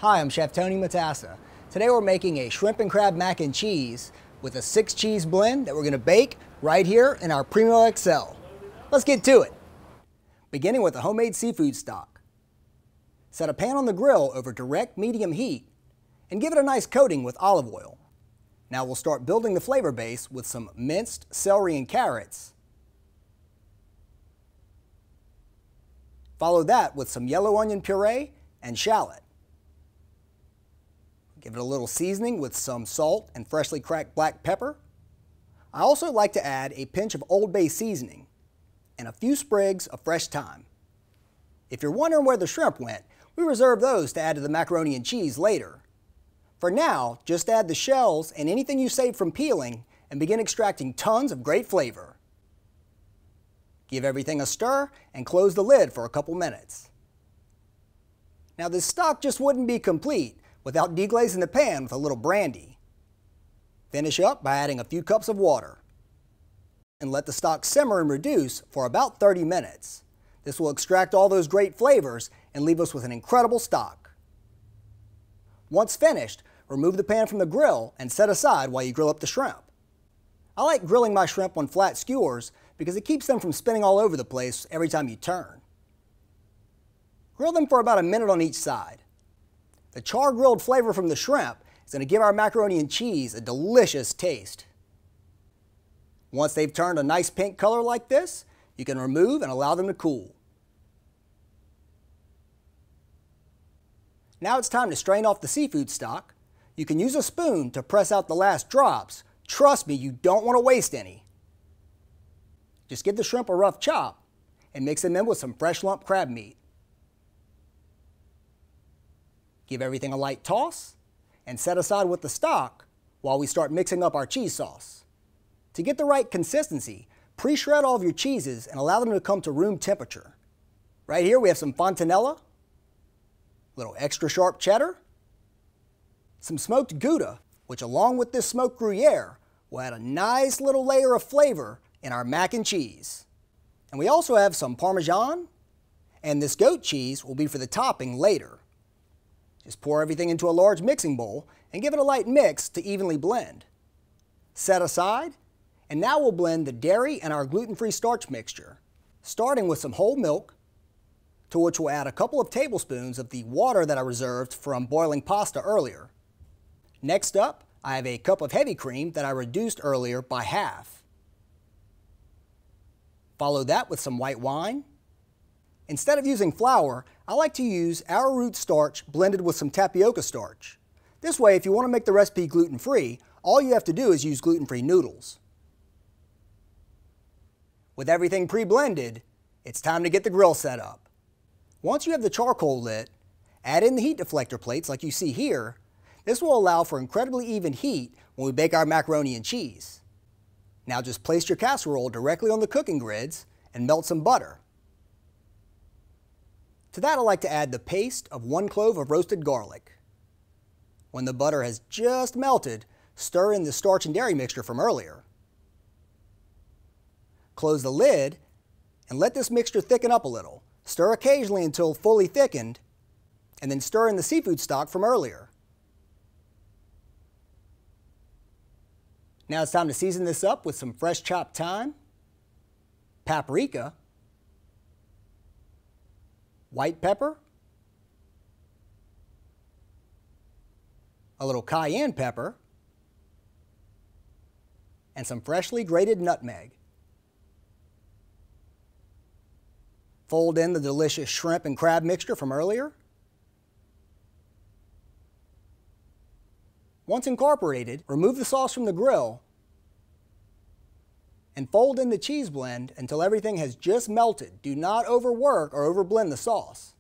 Hi, I'm Chef Tony Matassa. Today we're making a shrimp and crab mac and cheese with a 6-cheese blend that we're going to bake right here in our Primo XL. Let's get to it. Beginning with a homemade seafood stock. Set a pan on the grill over direct medium heat and give it a nice coating with olive oil. Now we'll start building the flavor base with some minced celery and carrots. Follow that with some yellow onion puree and shallot. Give it a little seasoning with some salt and freshly cracked black pepper. I also like to add a pinch of Old Bay seasoning and a few sprigs of fresh thyme. If you're wondering where the shrimp went, we reserve those to add to the macaroni and cheese later. For now, just add the shells and anything you saved from peeling and begin extracting tons of great flavor. Give everything a stir and close the lid for a couple minutes. Now this stock just wouldn't be complete without deglazing the pan with a little brandy. Finish up by adding a few cups of water and let the stock simmer and reduce for about 30 minutes. This will extract all those great flavors and leave us with an incredible stock. Once finished, remove the pan from the grill and set aside while you grill up the shrimp. I like grilling my shrimp on flat skewers because it keeps them from spinning all over the place every time you turn. Grill them for about a minute on each side. The char-grilled flavor from the shrimp is going to give our macaroni and cheese a delicious taste. Once they've turned a nice pink color like this, you can remove and allow them to cool. Now it's time to strain off the seafood stock. You can use a spoon to press out the last drops. Trust me, you don't want to waste any. Just give the shrimp a rough chop and mix them in with some fresh lump crab meat. Give everything a light toss and set aside with the stock while we start mixing up our cheese sauce. To get the right consistency, pre-shred all of your cheeses and allow them to come to room temperature. Right here we have some fontanella, a little extra sharp cheddar, some smoked Gouda, which along with this smoked Gruyere will add a nice little layer of flavor in our mac and cheese. And we also have some Parmesan, and this goat cheese will be for the topping later. Just pour everything into a large mixing bowl and give it a light mix to evenly blend. Set aside, and now we'll blend the dairy and our gluten-free starch mixture, starting with some whole milk, to which we'll add a couple of tablespoons of the water that I reserved from boiling pasta earlier. Next up, I have a cup of heavy cream that I reduced earlier by half. Follow that with some white wine. Instead of using flour, I like to use Arrowroot starch blended with some Tapioca starch. This way, if you want to make the recipe gluten-free, all you have to do is use gluten-free noodles. With everything pre-blended, it's time to get the grill set up. Once you have the charcoal lit, add in the heat deflector plates like you see here. This will allow for incredibly even heat when we bake our macaroni and cheese. Now just place your casserole directly on the cooking grids and melt some butter. To that I like to add the paste of 1 clove of roasted garlic. When the butter has just melted, stir in the starch and dairy mixture from earlier. Close the lid and let this mixture thicken up a little. Stir occasionally until fully thickened, and then stir in the seafood stock from earlier. Now it's time to season this up with some fresh chopped thyme, paprika, white pepper, a little cayenne pepper, and some freshly grated nutmeg. Fold in the delicious shrimp and crab mixture from earlier. Once incorporated, remove the sauce from the grill and fold in the cheese blend until everything has just melted. Do not overwork or overblend the sauce.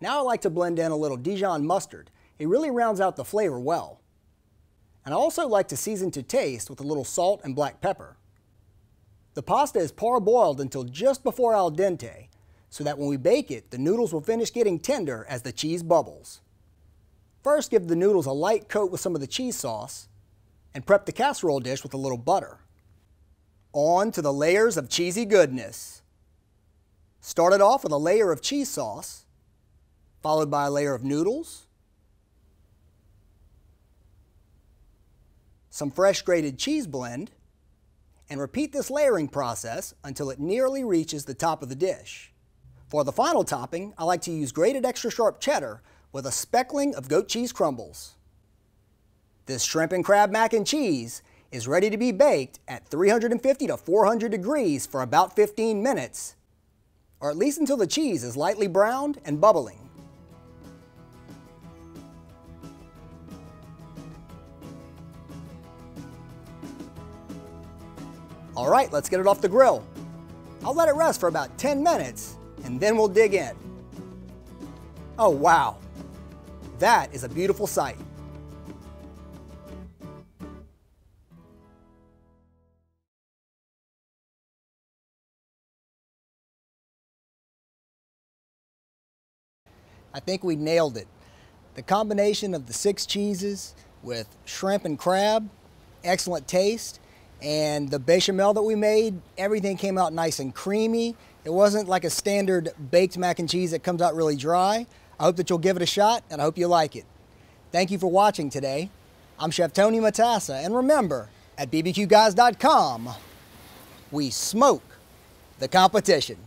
Now I like to blend in a little Dijon mustard. It really rounds out the flavor well. And I also like to season to taste with a little salt and black pepper. The pasta is parboiled until just before al dente, so that when we bake it, the noodles will finish getting tender as the cheese bubbles. First, give the noodles a light coat with some of the cheese sauce, and prep the casserole dish with a little butter. On to the layers of cheesy goodness. Start it off with a layer of cheese sauce, followed by a layer of noodles, some fresh grated cheese blend, and repeat this layering process until it nearly reaches the top of the dish. For the final topping, I like to use grated extra sharp cheddar with a speckling of goat cheese crumbles. This shrimp and crab mac and cheese is ready to be baked at 350 to 400 degrees for about 15 minutes, or at least until the cheese is lightly browned and bubbling. All right, let's get it off the grill. I'll let it rest for about 10 minutes and then we'll dig in. Oh wow, that is a beautiful sight. I think we nailed it. The combination of the 6 cheeses with shrimp and crab, excellent taste, and the bechamel that we made, everything came out nice and creamy. It wasn't like a standard baked mac and cheese that comes out really dry. I hope that you'll give it a shot, and I hope you like it. Thank you for watching today. I'm Chef Tony Matassa, and remember, at BBQGuys.com, we smoke the competition.